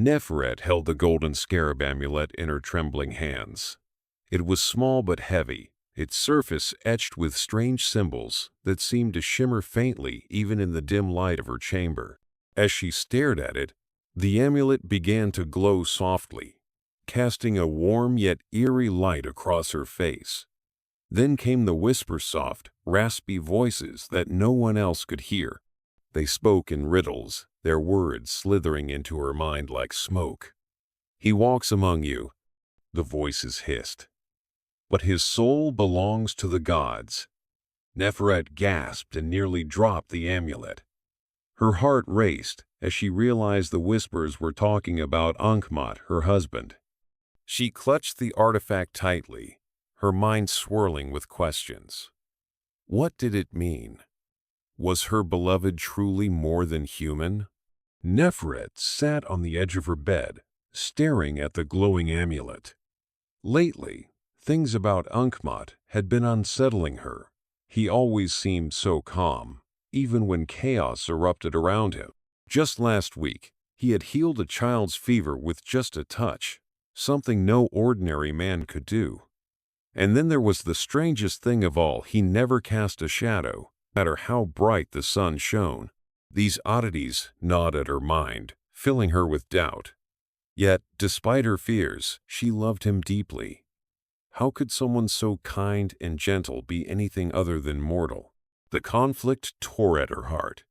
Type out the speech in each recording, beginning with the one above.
Neferet held the golden scarab amulet in her trembling hands. It was small but heavy, its surface etched with strange symbols that seemed to shimmer faintly even in the dim light of her chamber. As she stared at it, the amulet began to glow softly, casting a warm yet eerie light across her face. Then came the whisper-soft, raspy voices that no one else could hear. They spoke in riddles, their words slithering into her mind like smoke. "He walks among you," the voices hissed, "but his soul belongs to the gods." Neferet gasped and nearly dropped the amulet. Her heart raced as she realized the whispers were talking about Ankhmaat, her husband. She clutched the artifact tightly, her mind swirling with questions. What did it mean? Was her beloved truly more than human? Neferet sat on the edge of her bed, staring at the glowing amulet. Lately, things about Ankhmaat had been unsettling her. He always seemed so calm, even when chaos erupted around him. Just last week, he had healed a child's fever with just a touch, something no ordinary man could do. And then there was the strangest thing of all: he never cast a shadow, no matter how bright the sun shone. These oddities gnawed at her mind, filling her with doubt. Yet, despite her fears, she loved him deeply. How could someone so kind and gentle be anything other than mortal? The conflict tore at her heart,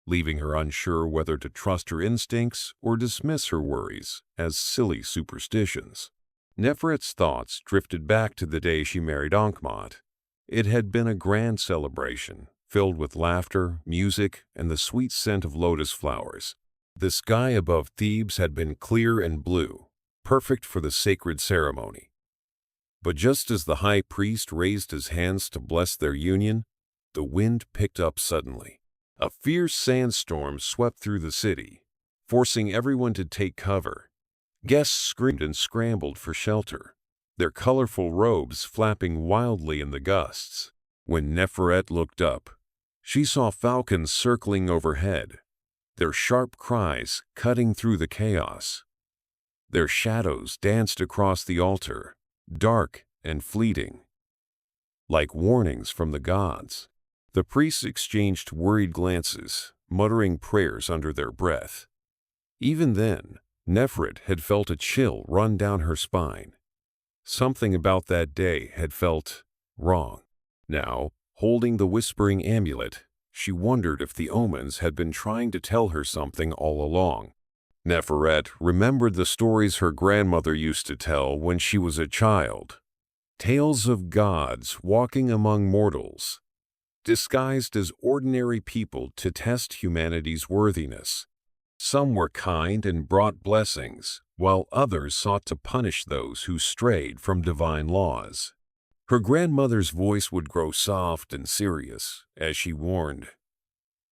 leaving her unsure whether to trust her instincts or dismiss her worries as silly superstitions. Neferet's thoughts drifted back to the day she married Ankhmaat. It had been a grand celebration, filled with laughter, music, and the sweet scent of lotus flowers. The sky above Thebes had been clear and blue, perfect for the sacred ceremony. But just as the high priest raised his hands to bless their union, the wind picked up suddenly. A fierce sandstorm swept through the city, forcing everyone to take cover. Guests screamed and scrambled for shelter, their colorful robes flapping wildly in the gusts. When Neferet looked up, she saw falcons circling overhead, their sharp cries cutting through the chaos. Their shadows danced across the altar, dark and fleeting, like warnings from the gods. The priests exchanged worried glances, muttering prayers under their breath. Even then, Neferet had felt a chill run down her spine. Something about that day had felt wrong. Now, holding the whispering amulet, she wondered if the Omens had been trying to tell her something all along. Neferet remembered the stories her grandmother used to tell when she was a child. Tales of gods walking among mortals, disguised as ordinary people to test humanity's worthiness. Some were kind and brought blessings, while others sought to punish those who strayed from divine laws. Her grandmother's voice would grow soft and serious as she warned,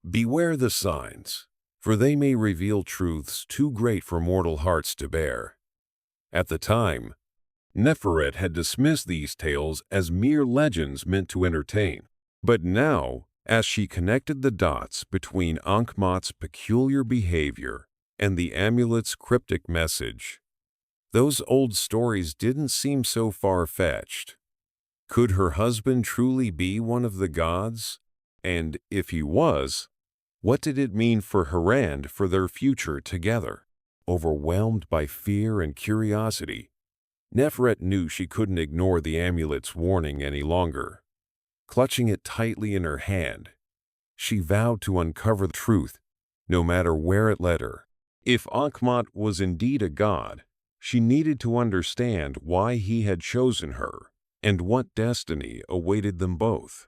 "Beware the signs, for they may reveal truths too great for mortal hearts to bear." At the time, Neferet had dismissed these tales as mere legends meant to entertain. But now, as she connected the dots between Ankhmaat's peculiar behavior and the amulet's cryptic message, those old stories didn't seem so far-fetched. Could her husband truly be one of the gods? And if he was, what did it mean for her and for their future together? Overwhelmed by fear and curiosity, Neferet knew she couldn't ignore the amulet's warning any longer. Clutching it tightly in her hand, she vowed to uncover the truth, no matter where it led her. If Ankhmaat was indeed a god, she needed to understand why he had chosen her and what destiny awaited them both.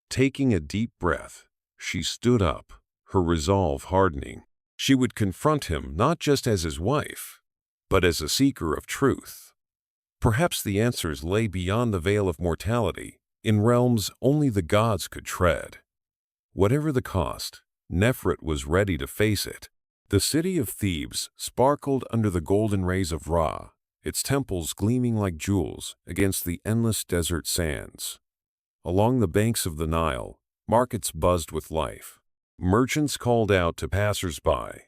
Taking a deep breath, she stood up, her resolve hardening. She would confront him not just as his wife, but as a seeker of truth. Perhaps the answers lay beyond the veil of mortality, in realms only the gods could tread. Whatever the cost, Neferet was ready to face it. The city of Thebes sparkled under the golden rays of Ra, its temples gleaming like jewels against the endless desert sands. Along the banks of the Nile, markets buzzed with life. Merchants called out to passers-by,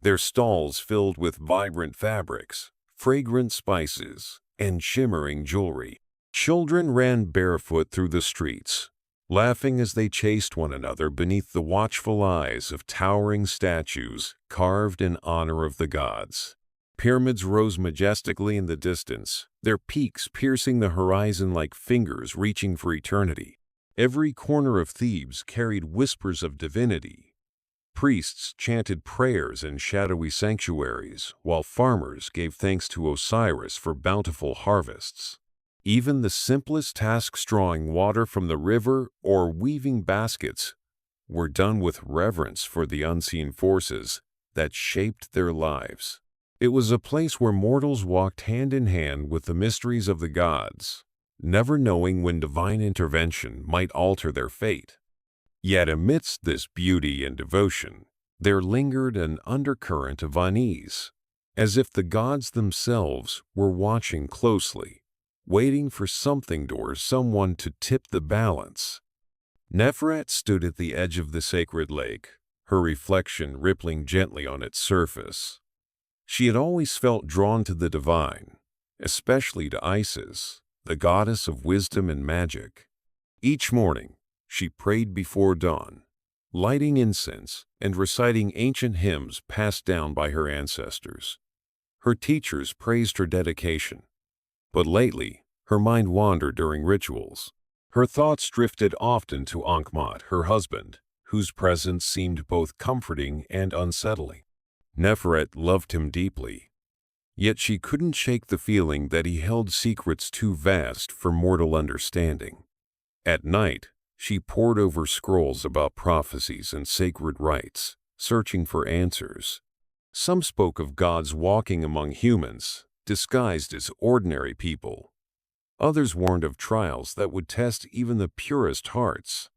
their stalls filled with vibrant fabrics, fragrant spices, and shimmering jewelry. Children ran barefoot through the streets, laughing as they chased one another beneath the watchful eyes of towering statues carved in honor of the gods. Pyramids rose majestically in the distance, their peaks piercing the horizon like fingers reaching for eternity. Every corner of Thebes carried whispers of divinity. Priests chanted prayers in shadowy sanctuaries, while farmers gave thanks to Osiris for bountiful harvests. Even the simplest tasks, drawing water from the river or weaving baskets, were done with reverence for the unseen forces that shaped their lives. It was a place where mortals walked hand in hand with the mysteries of the gods, never knowing when divine intervention might alter their fate. Yet amidst this beauty and devotion, there lingered an undercurrent of unease, as if the gods themselves were watching closely, waiting for something or someone to tip the balance. Neferet stood at the edge of the sacred lake, her reflection rippling gently on its surface. She had always felt drawn to the divine, especially to Isis, the goddess of wisdom and magic. Each morning, she prayed before dawn, lighting incense and reciting ancient hymns passed down by her ancestors. Her teachers praised her dedication, but lately, her mind wandered during rituals. Her thoughts drifted often to Ankhmaat, her husband, whose presence seemed both comforting and unsettling. Neferet loved him deeply, yet she couldn't shake the feeling that he held secrets too vast for mortal understanding. At night, she pored over scrolls about prophecies and sacred rites, searching for answers. Some spoke of gods walking among humans, disguised as ordinary people. Others warned of trials that would test even the purest hearts.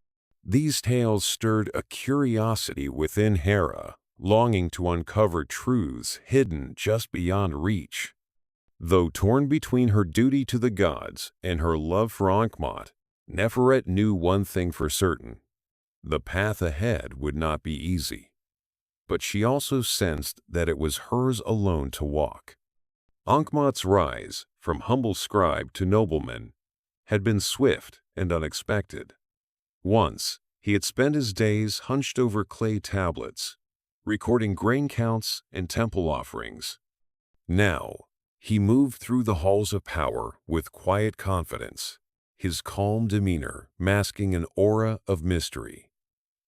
These tales stirred a curiosity within Hera, longing to uncover truths hidden just beyond reach. Though torn between her duty to the gods and her love for Ankhmaat, Neferet knew one thing for certain: the path ahead would not be easy. But she also sensed that it was hers alone to walk. Ankhmaat's rise, from humble scribe to nobleman, had been swift and unexpected. Once, he had spent his days hunched over clay tablets, recording grain counts and temple offerings. Now, he moved through the halls of power with quiet confidence, his calm demeanor masking an aura of mystery.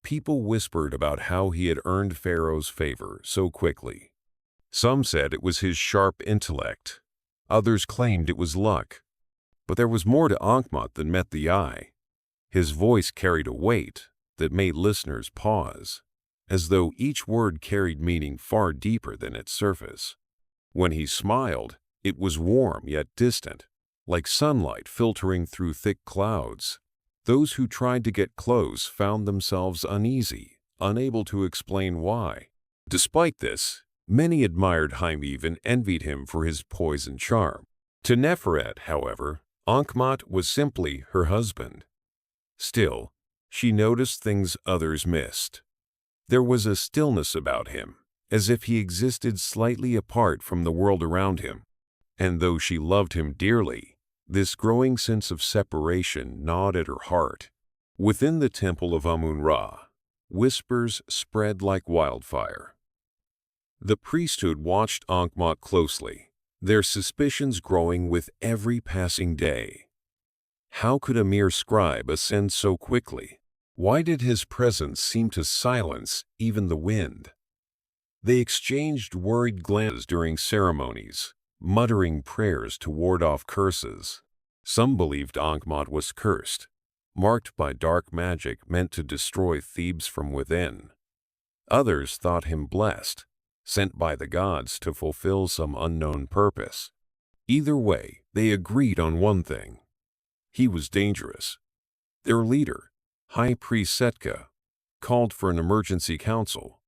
People whispered about how he had earned Pharaoh's favor so quickly. Some said it was his sharp intellect. Others claimed it was luck. But there was more to Ankhmaat than met the eye. His voice carried a weight that made listeners pause, as though each word carried meaning far deeper than its surface. When he smiled, it was warm yet distant, like sunlight filtering through thick clouds. Those who tried to get close found themselves uneasy, unable to explain why. Despite this, many admired him, even envied him for his poise and charm. To Neferet, however, Ankhmaat was simply her husband. Still, she noticed things others missed. There was a stillness about him, as if he existed slightly apart from the world around him. And though she loved him dearly, this growing sense of separation gnawed at her heart. Within the temple of Amun-Ra, whispers spread like wildfire. The priesthood watched Ankhmaat closely, their suspicions growing with every passing day. How could a mere scribe ascend so quickly? Why did his presence seem to silence even the wind? They exchanged worried glances during ceremonies, muttering prayers to ward off curses. Some believed Ankhmaat was cursed, marked by dark magic meant to destroy Thebes from within. Others thought him blessed, sent by the gods to fulfill some unknown purpose. Either way, they agreed on one thing: he was dangerous. Their leader, High Priest Setka, called for an emergency council.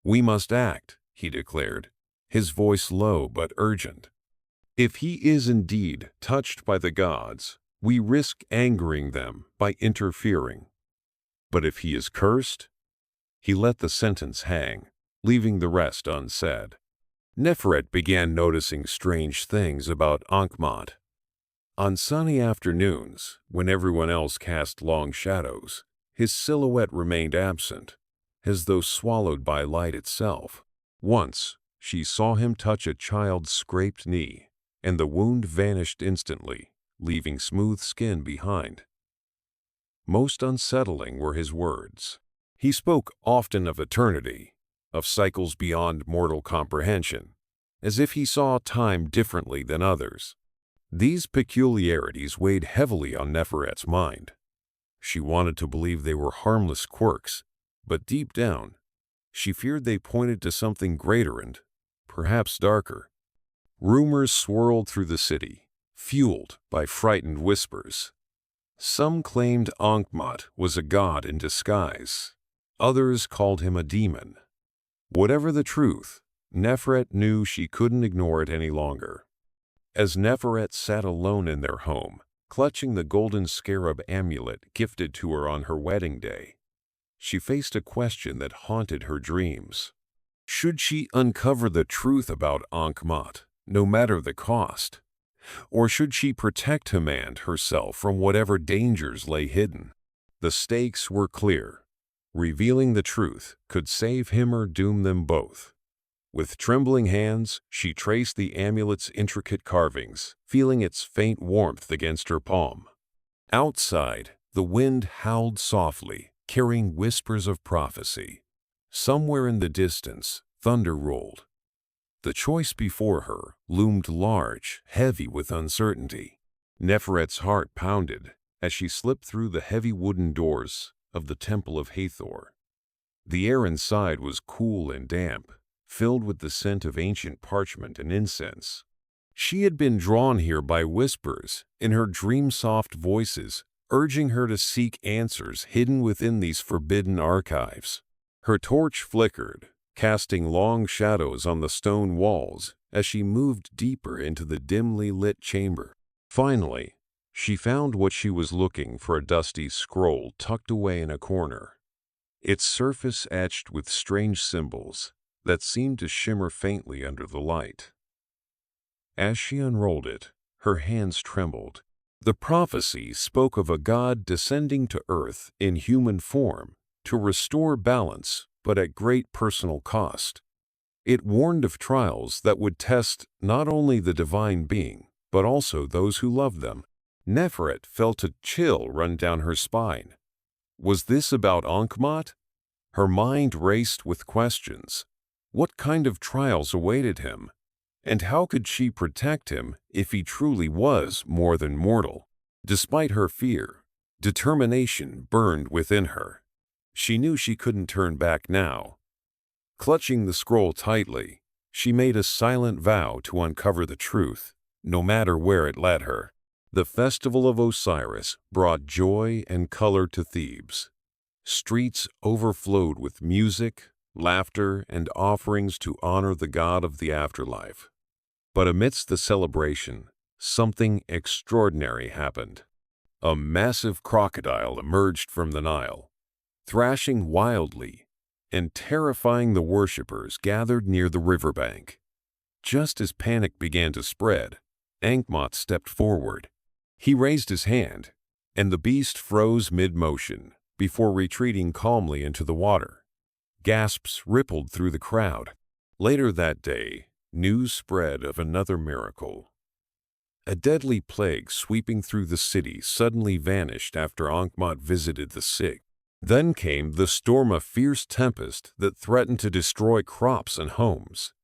"We must act," he declared, his voice low but urgent. "If he is indeed touched by the gods, we risk angering them by interfering. But if he is cursed," he let the sentence hang. leaving the rest unsaid. Neferet began noticing strange things about Ankhmaat. On sunny afternoons, when everyone else cast long shadows, his silhouette remained absent, as though swallowed by light itself. Once, she saw him touch a child's scraped knee, and the wound vanished instantly, leaving smooth skin behind. Most unsettling were his words. He spoke often of eternity, of cycles beyond mortal comprehension, as if he saw time differently than others. These peculiarities weighed heavily on Neferet's mind. She wanted to believe they were harmless quirks, but deep down, she feared they pointed to something greater and, perhaps darker. Rumors swirled through the city, fueled by frightened whispers. Some claimed Ankhmaat was a god in disguise. Others called him a demon. Whatever the truth, Neferet knew she couldn't ignore it any longer. As Neferet sat alone in their home, clutching the golden scarab amulet gifted to her on her wedding day, she faced a question that haunted her dreams. Should she uncover the truth about Ankhmaat, no matter the cost? Or should she protect Hemand herself from whatever dangers lay hidden? The stakes were clear. Revealing the truth could save him or doom them both. With trembling hands, she traced the amulet's intricate carvings, feeling its faint warmth against her palm. Outside, the wind howled softly, carrying whispers of prophecy. Somewhere in the distance, thunder rolled. The choice before her loomed large, heavy with uncertainty. Neferet's heart pounded as she slipped through the heavy wooden doors of the Temple of Hathor. The air inside was cool and damp, filled with the scent of ancient parchment and incense. She had been drawn here by whispers in her dream-soft voices, urging her to seek answers hidden within these forbidden archives. Her torch flickered, casting long shadows on the stone walls as she moved deeper into the dimly lit chamber. Finally, she found what she was looking for, a dusty scroll tucked away in a corner, its surface etched with strange symbols that seemed to shimmer faintly under the light. As she unrolled it, her hands trembled. The prophecy spoke of a god descending to earth in human form to restore balance, but at great personal cost. It warned of trials that would test not only the divine being, but also those who loved them. Neferet felt a chill run down her spine. Was this about Ankhmaat? Her mind raced with questions. What kind of trials awaited him? And how could she protect him if he truly was more than mortal? Despite her fear, determination burned within her. She knew she couldn't turn back now. Clutching the scroll tightly, she made a silent vow to uncover the truth, no matter where it led her. The festival of Osiris brought joy and color to Thebes. Streets overflowed with music, laughter, and offerings to honor the god of the afterlife. But amidst the celebration, something extraordinary happened. A massive crocodile emerged from the Nile, thrashing wildly and terrifying the worshippers gathered near the riverbank. Just as panic began to spread, Ankhmaat stepped forward. He raised his hand, and the beast froze mid-motion before retreating calmly into the water. Gasps rippled through the crowd. Later that day, news spread of another miracle. A deadly plague sweeping through the city suddenly vanished after Ankhmaat visited the sick. Then came the storm, of fierce tempest that threatened to destroy crops and homes.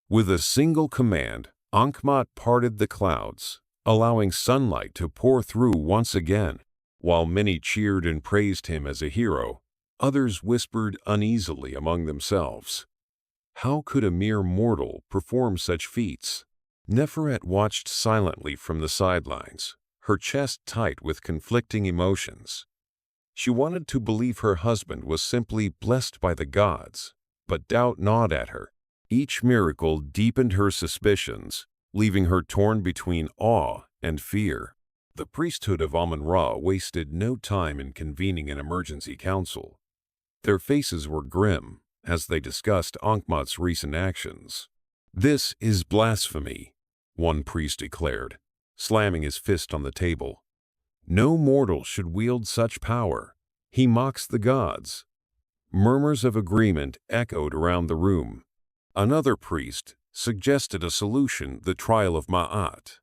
With a single command, Ankhmaat parted the clouds, allowing sunlight to pour through once again. While many cheered and praised him as a hero, others whispered uneasily among themselves. How could a mere mortal perform such feats? Neferet watched silently from the sidelines, her chest tight with conflicting emotions. She wanted to believe her husband was simply blessed by the gods, but doubt gnawed at her. Each miracle deepened her suspicions, leaving her torn between awe and fear. The priesthood of Amun-Ra wasted no time in convening an emergency council. Their faces were grim, as they discussed Ankhmaat's recent actions. "This is blasphemy," one priest declared, slamming his fist on the table. "No mortal should wield such power. He mocks the gods." Murmurs of agreement echoed around the room. Another priest suggested a solution: the trial of Ma'at.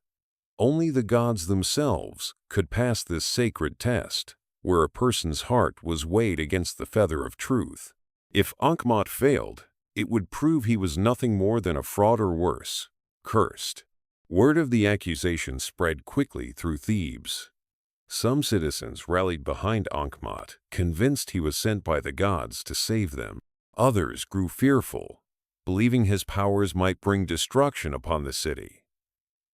Only the gods themselves could pass this sacred test, where a person's heart was weighed against the feather of truth. If Ankhmaat failed, it would prove he was nothing more than a fraud or worse, cursed. Word of the accusation spread quickly through Thebes. Some citizens rallied behind Ankhmaat, convinced he was sent by the gods to save them. Others grew fearful, believing his powers might bring destruction upon the city.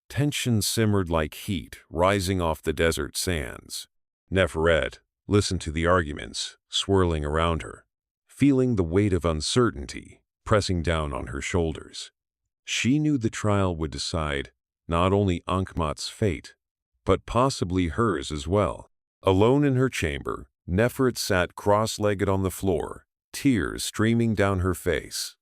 Tension simmered like heat rising off the desert sands. Neferet listened to the arguments swirling around her, feeling the weight of uncertainty pressing down on her shoulders. She knew the trial would decide not only Ankhmaat's fate, but possibly hers as well. Alone in her chamber, Neferet sat cross-legged on the floor, tears streaming down her face.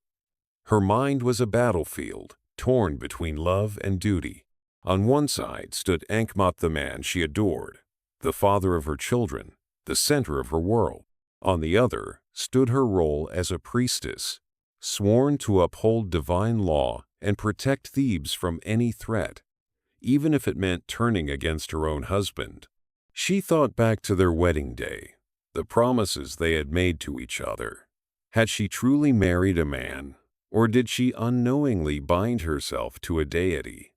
Her mind was a battlefield, torn between love and duty. On one side stood Ankhmaat, the man she adored, the father of her children, the center of her world. On the other stood her role as a priestess, sworn to uphold divine law and protect Thebes from any threat, even if it meant turning against her own husband. She thought back to their wedding day, the promises they had made to each other. Had she truly married a man, or did she unknowingly bind herself to a deity?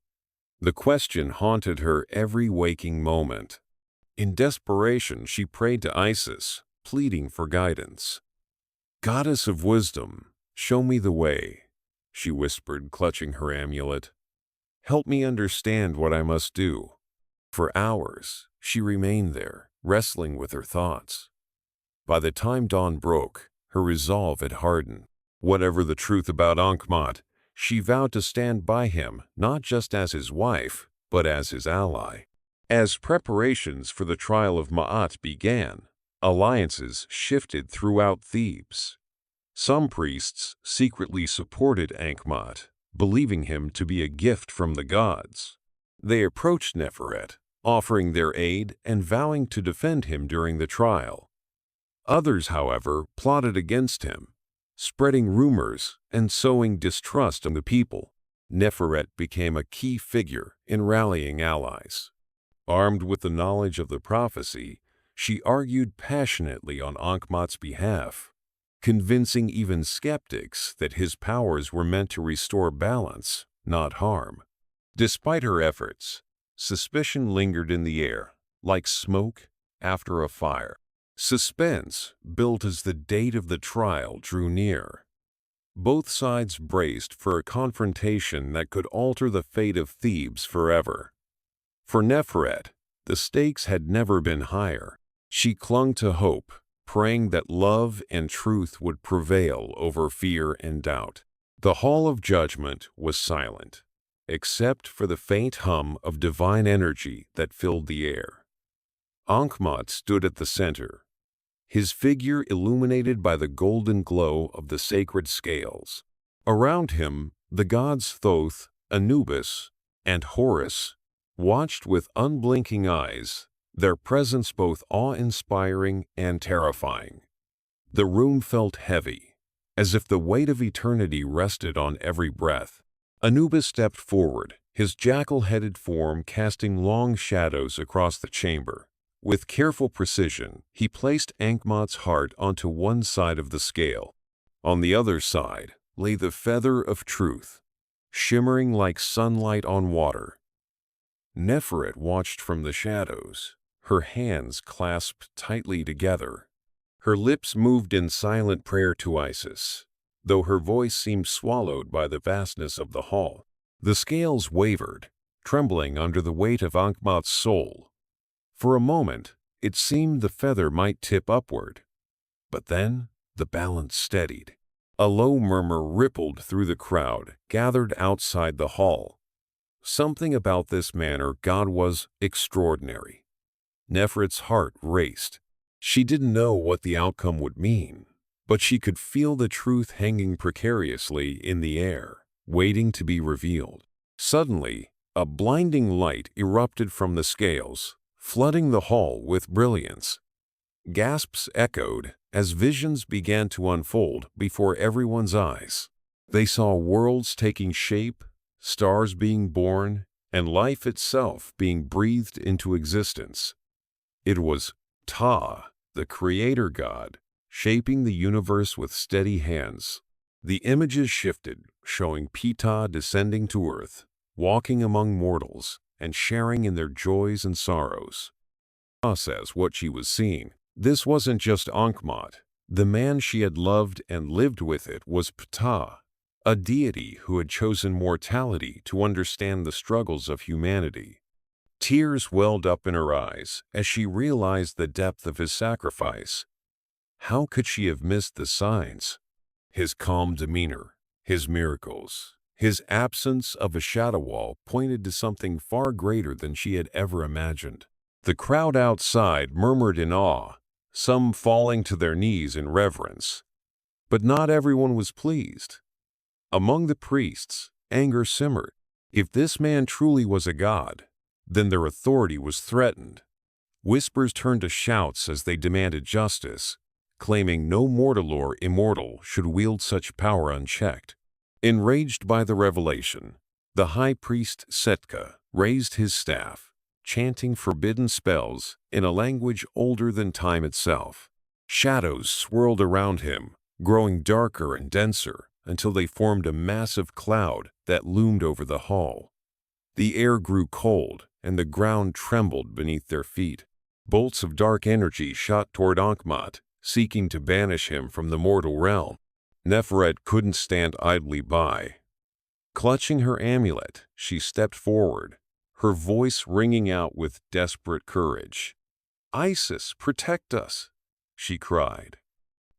The question haunted her every waking moment. In desperation, she prayed to Isis, pleading for guidance. "Goddess of wisdom, show me the way," she whispered, clutching her amulet. "Help me understand what I must do." For hours, she remained there, wrestling with her thoughts. By the time dawn broke, her resolve had hardened. Whatever the truth about Ankhmaat, she vowed to stand by him, not just as his wife, but as his ally. As preparations for the trial of Ma'at began, alliances shifted throughout Thebes. Some priests secretly supported Ankhmaat, believing him to be a gift from the gods. They approached Neferet, offering their aid and vowing to defend him during the trial. Others, however, plotted against him, spreading rumors and sowing distrust in the people. Neferet became a key figure in rallying allies. Armed with the knowledge of the prophecy, she argued passionately on Ankhmaat's behalf, convincing even skeptics that his powers were meant to restore balance, not harm. Despite her efforts, suspicion lingered in the air, like smoke after a fire. Suspense built as the date of the trial drew near. Both sides braced for a confrontation that could alter the fate of Thebes forever. For Neferet, the stakes had never been higher. She clung to hope, praying that love and truth would prevail over fear and doubt. The hall of judgment was silent, except for the faint hum of divine energy that filled the air. Ankhmaat stood at the center, his figure illuminated by the golden glow of the sacred scales. Around him, the gods Thoth, Anubis, and Horus watched with unblinking eyes, their presence both awe-inspiring and terrifying. The room felt heavy, as if the weight of eternity rested on every breath. Anubis stepped forward, his jackal-headed form casting long shadows across the chamber. With careful precision, he placed Ankhmaat's heart onto one side of the scale. On the other side lay the feather of truth, shimmering like sunlight on water. Neferet watched from the shadows, her hands clasped tightly together. Her lips moved in silent prayer to Isis, though her voice seemed swallowed by the vastness of the hall. The scales wavered, trembling under the weight of Ankhmaat's soul. For a moment, it seemed the feather might tip upward. But then, the balance steadied. A low murmur rippled through the crowd gathered outside the hall. Something about this man or god was extraordinary. Neferet's heart raced. She didn't know what the outcome would mean, but she could feel the truth hanging precariously in the air, waiting to be revealed. Suddenly, a blinding light erupted from the scales, flooding the hall with brilliance. Gasps echoed as visions began to unfold before everyone's eyes. They saw worlds taking shape, stars being born, and life itself being breathed into existence. It was Ptah, the creator god, shaping the universe with steady hands. The images shifted, showing Ptah descending to earth, walking among mortals, and sharing in their joys and sorrows. Ptah says what she was seeing. This wasn't just Ankhmaat. The man she had loved and lived with it was Ptah, a deity who had chosen mortality to understand the struggles of humanity. Tears welled up in her eyes as she realized the depth of his sacrifice. How could she have missed the signs? His calm demeanor, his miracles, his absence of a shadow wall pointed to something far greater than she had ever imagined. The crowd outside murmured in awe, some falling to their knees in reverence. But not everyone was pleased. Among the priests, anger simmered. If this man truly was a god, then their authority was threatened. Whispers turned to shouts as they demanded justice, claiming no mortal or immortal should wield such power unchecked. Enraged by the revelation, the high priest Setka raised his staff, chanting forbidden spells in a language older than time itself. Shadows swirled around him, growing darker and denser until they formed a massive cloud that loomed over the hall. The air grew cold and the ground trembled beneath their feet. Bolts of dark energy shot toward Ankhmaat, seeking to banish him from the mortal realm. Neferet couldn't stand idly by. Clutching her amulet, she stepped forward, her voice ringing out with desperate courage. "Isis, protect us!" she cried.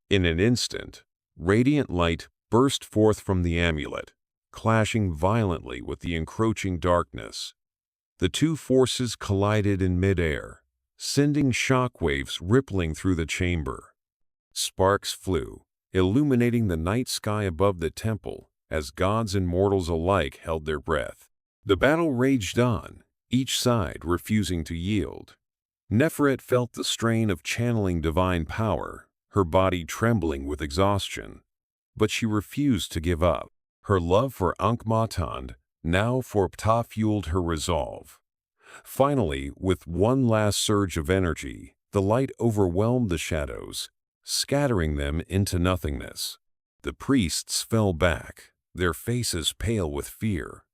In an instant, radiant light burst forth from the amulet, clashing violently with the encroaching darkness. The two forces collided in midair, sending shockwaves rippling through the chamber. Sparks flew, illuminating the night sky above the temple as gods and mortals alike held their breath. The battle raged on, each side refusing to yield. Neferet felt the strain of channeling divine power, her body trembling with exhaustion. But she refused to give up. Her love for Ankhmaat, now for Ptah, fueled her resolve. Finally, with one last surge of energy, the light overwhelmed the shadows, scattering them into nothingness. The priests fell back, their faces pale with fear.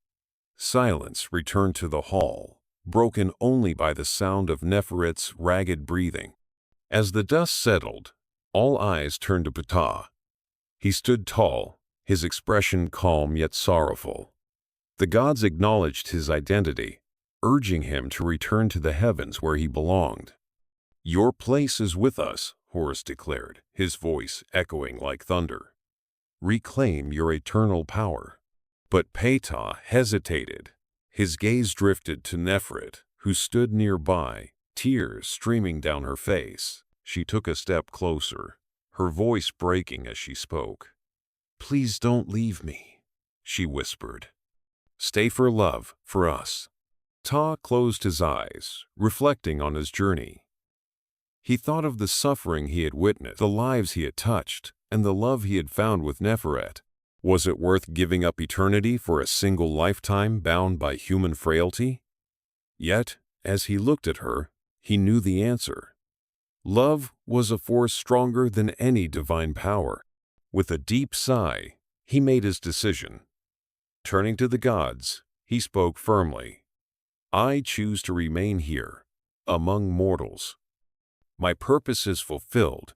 Silence returned to the hall, broken only by the sound of Neferet's ragged breathing. As the dust settled, all eyes turned to Ptah. He stood tall, his expression calm yet sorrowful. The gods acknowledged his identity, urging him to return to the heavens where he belonged. "Your place is with us," Horus declared, his voice echoing like thunder. "Reclaim your eternal power." But Ptah hesitated. His gaze drifted to Neferet, who stood nearby, tears streaming down her face. She took a step closer, her voice breaking as she spoke. "Please don't leave me," she whispered. "Stay for love, for us." Ptah closed his eyes, reflecting on his journey. He thought of the suffering he had witnessed, the lives he had touched, and the love he had found with Neferet. Was it worth giving up eternity for a single lifetime bound by human frailty? Yet, as he looked at her, he knew the answer. Love was a force stronger than any divine power. With a deep sigh, he made his decision. Turning to the gods, he spoke firmly. "I choose to remain here, among mortals. My purpose is fulfilled,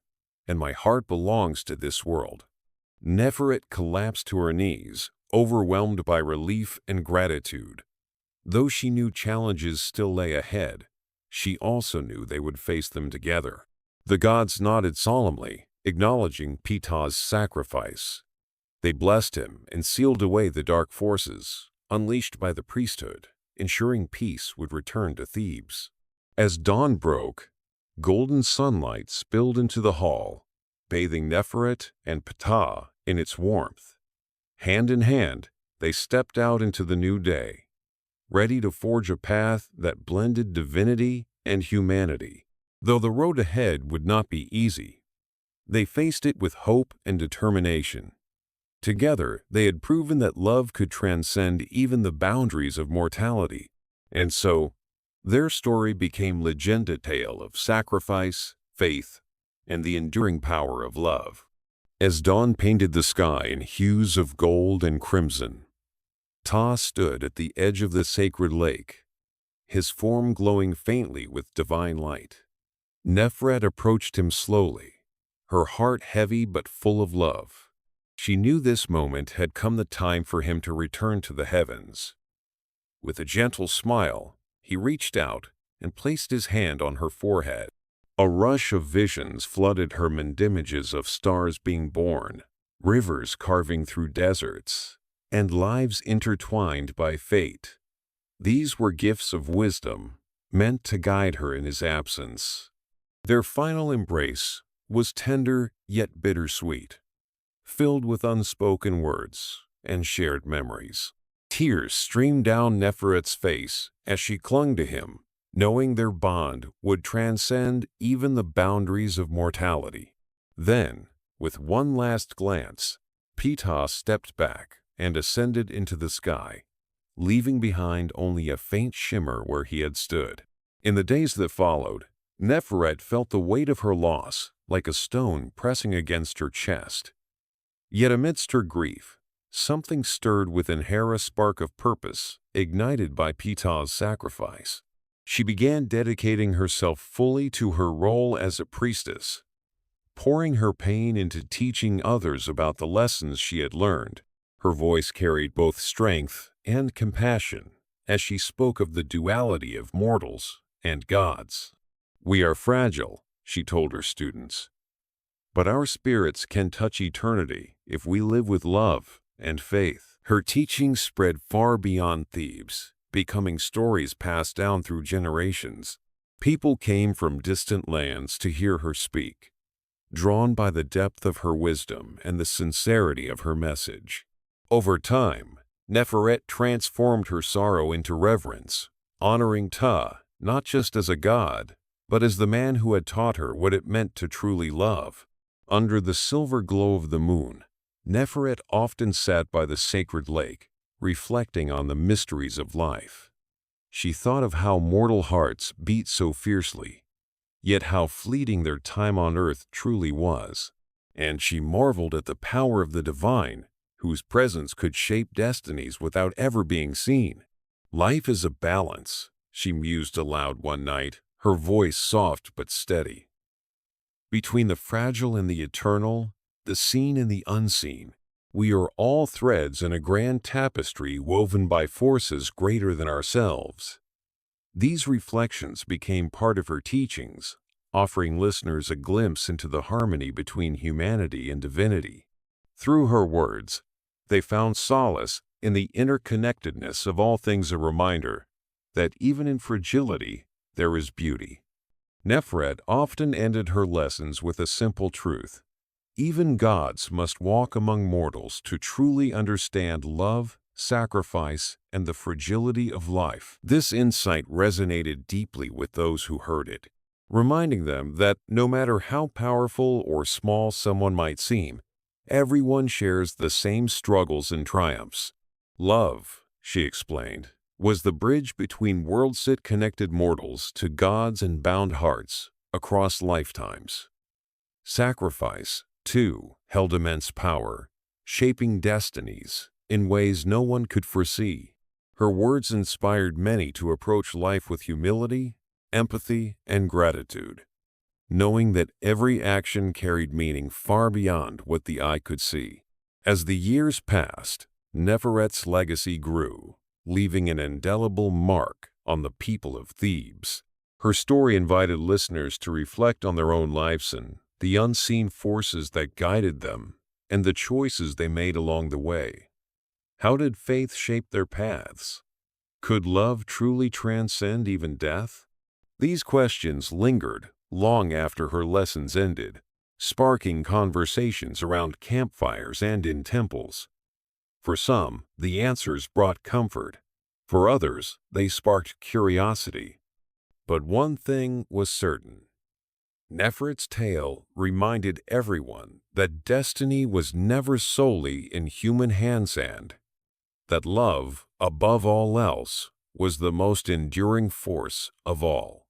and my heart belongs to this world." Neferet collapsed to her knees, overwhelmed by relief and gratitude. Though she knew challenges still lay ahead, she also knew they would face them together. The gods nodded solemnly, acknowledging Ptah's sacrifice. They blessed him and sealed away the dark forces, unleashed by the priesthood, ensuring peace would return to Thebes. As dawn broke, golden sunlight spilled into the hall, bathing Neferet and Ptah in its warmth. Hand in hand, they stepped out into the new day, ready to forge a path that blended divinity and humanity. Though the road ahead would not be easy, they faced it with hope and determination. Together, they had proven that love could transcend even the boundaries of mortality. And so, their story became legenda tale of sacrifice, faith, and the enduring power of love. As dawn painted the sky in hues of gold and crimson, Ptah stood at the edge of the sacred lake, his form glowing faintly with divine light. Neferet approached him slowly, her heart heavy but full of love. She knew this moment had come the time for him to return to the heavens. With a gentle smile, he reached out and placed his hand on her forehead. A rush of visions flooded her mind, images of stars being born, rivers carving through deserts, and lives intertwined by fate. These were gifts of wisdom, meant to guide her in his absence. Their final embrace was tender yet bittersweet, filled with unspoken words and shared memories. Tears streamed down Neferet's face as she clung to him, knowing their bond would transcend even the boundaries of mortality. Then, with one last glance, Ptah stepped back and ascended into the sky, leaving behind only a faint shimmer where he had stood. In the days that followed, Neferet felt the weight of her loss like a stone pressing against her chest. Yet amidst her grief, something stirred within her, a spark of purpose, ignited by Ptah's sacrifice. She began dedicating herself fully to her role as a priestess, pouring her pain into teaching others about the lessons she had learned. Her voice carried both strength and compassion as she spoke of the duality of mortals and gods. "We are fragile," she told her students, "but our spirits can touch eternity if we live with love and faith." Her teachings spread far beyond Thebes, becoming stories passed down through generations. People came from distant lands to hear her speak, drawn by the depth of her wisdom and the sincerity of her message. Over time, Neferet transformed her sorrow into reverence, honoring Ptah not just as a god, but as the man who had taught her what it meant to truly love. Under the silver glow of the moon, Neferet often sat by the sacred lake, reflecting on the mysteries of life. She thought of how mortal hearts beat so fiercely, yet how fleeting their time on earth truly was. And she marveled at the power of the divine, whose presence could shape destinies without ever being seen. "Life is a balance," she mused aloud one night, her voice soft but steady. "Between the fragile and the eternal, the seen and the unseen, we are all threads in a grand tapestry woven by forces greater than ourselves." These reflections became part of her teachings, offering listeners a glimpse into the harmony between humanity and divinity. Through her words, they found solace in the interconnectedness of all things, a reminder that even in fragility there is beauty. Neferet often ended her lessons with a simple truth: even gods must walk among mortals to truly understand love, sacrifice, and the fragility of life. This insight resonated deeply with those who heard it, reminding them that no matter how powerful or small someone might seem, everyone shares the same struggles and triumphs. "Love," she explained, "was the bridge between worlds that connected mortals to gods and bound hearts across lifetimes. Sacrifice, too, held immense power, shaping destinies in ways no one could foresee." Her words inspired many to approach life with humility, empathy, and gratitude, knowing that every action carried meaning far beyond what the eye could see. As the years passed, Neferet's legacy grew, leaving an indelible mark on the people of Thebes. Her story invited listeners to reflect on their own lives and the unseen forces that guided them and the choices they made along the way. How did faith shape their paths? Could love truly transcend even death? These questions lingered long after her lessons ended, sparking conversations around campfires and in temples. For some, the answers brought comfort. For others, they sparked curiosity. But one thing was certain. Neferet's tale reminded everyone that destiny was never solely in human hands and that love, above all else, was the most enduring force of all.